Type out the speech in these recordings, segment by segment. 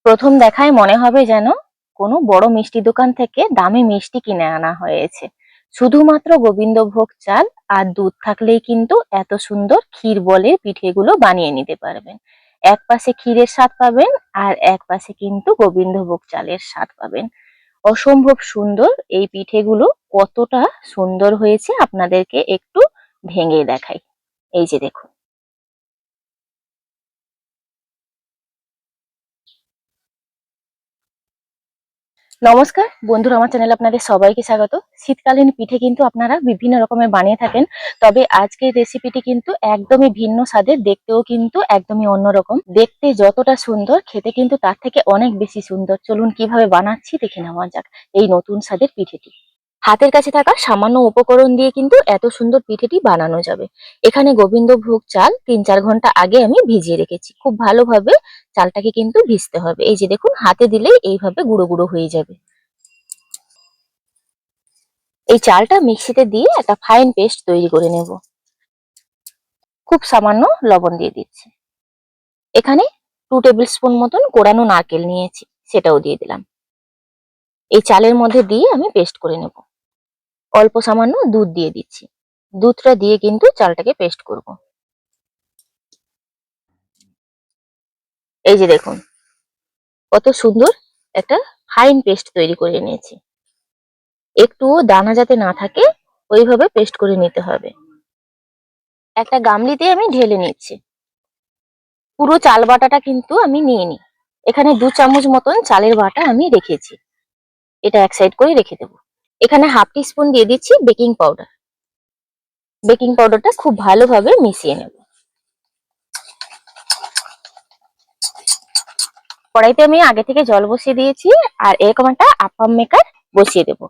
প্রথম দেখায় মনে হবে যেন কোনো বড় মিষ্টি দোকান থেকে দামি মিষ্টি কিনে আনা হয়েছে। শুধুমাত্র গোবিন্দভোগ চাল আর দুধ থাকলেই কিন্তু এত সুন্দর ক্ষীর বলে পিঠেগুলো বানিয়ে নিতে পারবেন। এক পাশে ক্ষীরের স্বাদ পাবেন আর এক পাশে কিন্তু গোবিন্দভোগ চালের স্বাদ পাবেন। অসম্ভব সুন্দর এই পিঠেগুলো। কতটা সুন্দর হয়েছে আপনাদেরকে একটু ভেঙে দেখাই। এই যে দেখুন। নমস্কার বন্ধুরা, আমার চ্যানেলে আপনাদের সবাইকে স্বাগত। শীতকালীন পিঠে কিন্তু আপনারা বিভিন্ন রকমের বানিয়ে থাকেন, তবে আজকের রেসিপিটি কিন্তু একদমই ভিন্ন স্বাদের, দেখতেও কিন্তু একদমই অন্যরকম। দেখতে যতটা সুন্দর, খেতে কিন্তু তার থেকে অনেক বেশি সুন্দর। চলুন কিভাবে বানাচ্ছি দেখে নেওয়া যাক এই নতুন স্বাদের পিঠেটি। হাতের কাছে থাকা সামান্য উপকরণ দিয়ে কিন্তু এত সুন্দর পিঠেটি বানানো যাবে। এখানে গোবিন্দভোগ চাল ৩-৪ ঘন্টা আগে আমি ভিজিয়ে রেখেছি। খুব ভালোভাবে চালটাকে কিন্তু ভিজতে হবে। এই যে দেখুন, হাতে দিলেই এইভাবে গুঁড়ো গুঁড়ো হয়ে যাবে। এই চালটা মিক্সিতে দিয়ে একটা ফাইন পেস্ট তৈরি করে নেব। খুব সামান্য লবণ দিয়ে দিচ্ছি। এখানে 2 টেবিল স্পুন মতন কোরানো নারকেল নিয়েছি, সেটাও দিয়ে দিলাম। এই চালের মধ্যে দিয়ে আমি পেস্ট করে নেব। অল্প সামান্য দুধ দিয়ে দিচ্ছি। দুধটা দিয়ে কিন্তু চালটাকে পেস্ট করব। এই যে দেখুন, কত সুন্দর একটা ফাইন পেস্ট তৈরি করে নিয়েছি। একটুও দানা যাতে না থাকে ওইভাবে পেস্ট করে নিতে হবে। একটা গামলিতে আমি ঢেলে নিচ্ছি। পুরো চাল বাটাটা কিন্তু আমি নিয়ে নিই। এখানে 2 চামচ মতন চালের বাটা আমি রেখেছি। এটা এক সাইড করে রেখে দেবো। এখানে হাফ টি স্পুন দিয়ে দিচ্ছি বেকিং পাউডার। বেকিং পাউডারটা খুব ভালোভাবে মিশিয়ে নেব। কড়াইতে আমি আগে থেকে জল বসিয়ে দিয়েছি আর এরকম একটা আপ্পাম মেকার বসিয়ে দেব।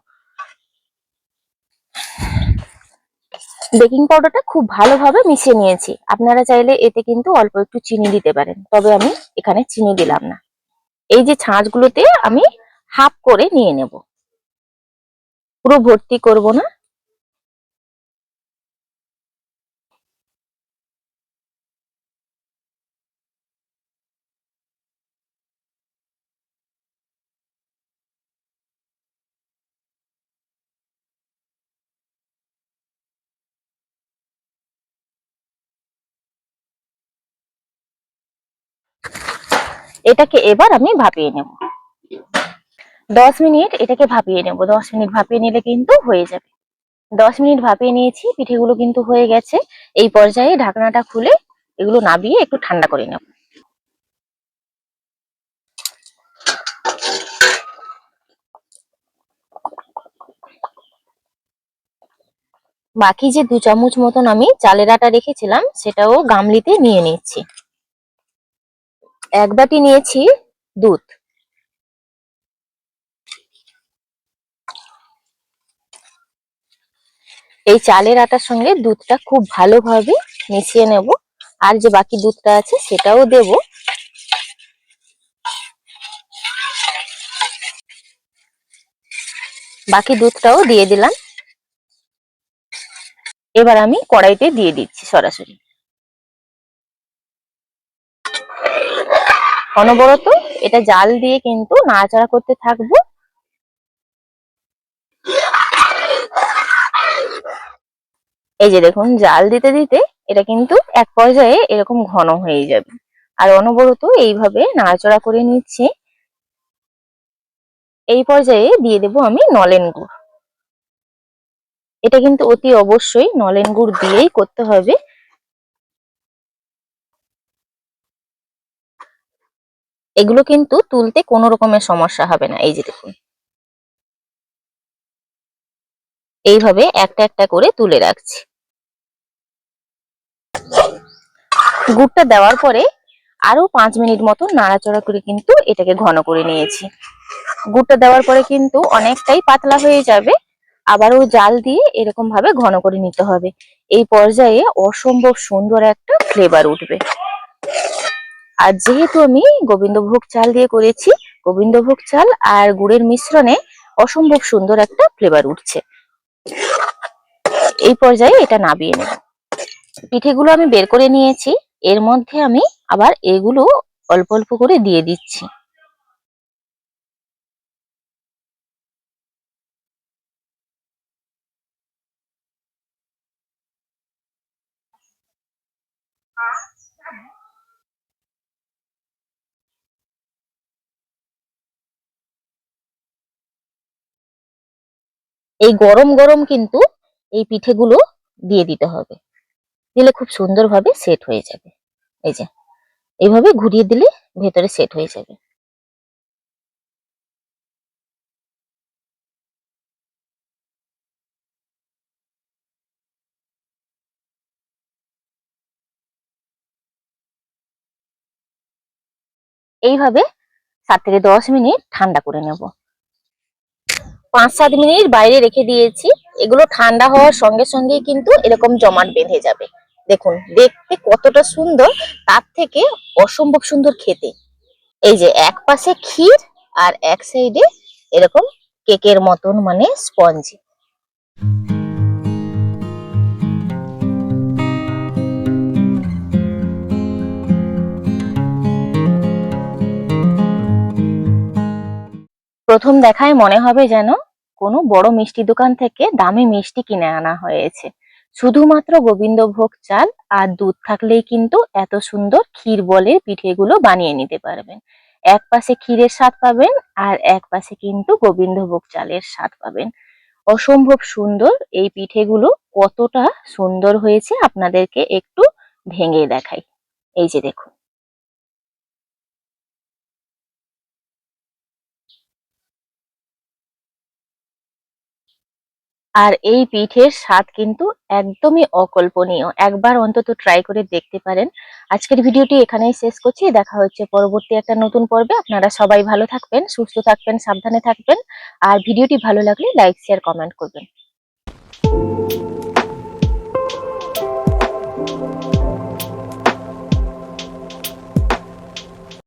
বেকিং পাউডারটা খুব ভালোভাবে মিশিয়ে নিয়েছি। আপনারা চাইলে এতে কিন্তু অল্প একটু চিনি দিতে পারেন, তবে আমি এখানে চিনি দিলাম না। এই যে ছাঁচগুলোতে আমি হাফ করে নিয়ে নেব, পুরো ভর্তি করব না। এটাকে এবার আমি ভাপিয়ে নেব। 10 মিনিট এটাকে ভাপিয়ে নেব। 10 মিনিট ভাপিয়ে নিলে কিন্তু হয়ে যাবে। 10 মিনিট ভাপিয়ে নিয়েছি, পিঠেগুলো কিন্তু হয়ে গেছে। এই পর্যায়ে ঢাকনাটা খুলে এগুলো নাবিয়ে একটু ঠান্ডা করে নেব। বাকি যে 2 চামচ মতন আমি চালের আটা রেখেছিলাম সেটাও গামলিতে নিয়ে নিচ্ছি। 1 বাটি নিয়েছি দুধ। এই চালের আটার সঙ্গে দুধটা খুব ভালোভাবে মিশিয়ে নেব। আর যে বাকি দুধটা আছে সেটাও দেব। বাকি দুধটাও দিয়ে দিলাম। এবার আমি কড়াইতে দিয়ে দিচ্ছি সরাসরি। অনবরত এটা জাল দিয়ে কিন্তু নাড়াচাড়া করতে থাকবো। এই যে দেখুন, জাল দিতে দিতে এটা কিন্তু এক পর্যায়ে এরকম ঘন হয়ে যাবে। আর অনবরত এইভাবে নাড়াচাড়া করে নিচ্ছি। এই পর্যায়ে দিয়ে দেব আমি নলেন গুড়। এটা কিন্তু অতি অবশ্যই নলেন গুড় দিয়েই করতে হবে। এগুলো কিন্তু তুলতে কোনো রকমের সমস্যা হবে না। এই যে দেখুন, এইভাবে একটা একটা করে তুলে রাখছি। গুড়টা দেওয়ার পরে আরো 5 মিনিট মতো নাড়াচাড়া করে কিন্তু এটাকে ঘন করে নিয়েছি। গুড়টা দেওয়ার পরে কিন্তু অনেকটাই পাতলা হয়ে যাবে। আবারও জাল দিয়ে এরকম ভাবে ঘন করে নিতে হবে। এই পর্যায়ে অসম্ভব সুন্দর একটা ফ্লেভার উঠবে। আর যেহেতু আমি গোবিন্দভোগ চাল দিয়ে করেছি, গোবিন্দভোগ চাল আর গুড়ের মিশ্রণে অসম্ভব সুন্দর একটা ফ্লেভার উঠছে। এই পর্যায়ে এটা নাবিয়ে নেব। পিঠেগুলো আমি বের করে নিয়েছি। এর মধ্যে আমি আবার এগুলো অল্প অল্প করে দিয়ে দিচ্ছি। এই গরম গরম কিন্তু এই পিঠেগুলো দিয়ে দিতে হবে, দিলে খুব সুন্দরভাবে সেট হয়ে যাবে। এই যে এইভাবে ঘুরিয়ে দিলে ভেতরে সেট হয়ে যাবে। এইভাবে 7 থেকে 10 মিনিট ঠান্ডা করে নেব। 5-7 মিনিট বাইরে রেখে দিয়েছি। এগুলো ঠান্ডা হওয়ার সঙ্গে সঙ্গেই কিন্তু এরকম জমাট বেঁধে যাবে। দেখুন দেখতে কতটা সুন্দর, তার থেকে অসম্ভব সুন্দর খেতে। এই যে এক পাশে ক্ষীর আর এক সাইডে এরকম কেকের মতন মানে স্পঞ্জি। প্রথম দেখায় মনে হবে যেন কোনো বড় মিষ্টি দোকান থেকে দামি মিষ্টি কিনে আনা হয়েছে। শুধুমাত্র গোবিন্দভোগ চাল আর দুধ থাকলেই কিন্তু এত সুন্দর ক্ষীর বলে পিঠেগুলো বানিয়ে নিতে পারবেন। এক পাশে ক্ষীরের স্বাদ পাবেন আর এক পাশে কিন্তু গোবিন্দভোগ চালের স্বাদ পাবেন। অসম্ভব সুন্দর এই পিঠেগুলো। কতটা সুন্দর হয়েছে আপনাদেরকে একটু ভেঙে দেখাই। এই যে দেখুন। আর এই পিঠের স্বাদ কিন্তু একদমই অকল্পনীয়। একবার অন্তত ট্রাই করে দেখতে পারেন। আজকের ভিডিওটি এখানেই শেষ করছি। দেখা হচ্ছে পরবর্তী একটা নতুন পর্বে। আপনারা সবাই ভালো থাকবেন, সুস্থ থাকবেন, সাবধানে থাকবেন। আর ভিডিওটি ভালো লাগলে লাইক, শেয়ার, কমেন্ট করবেন।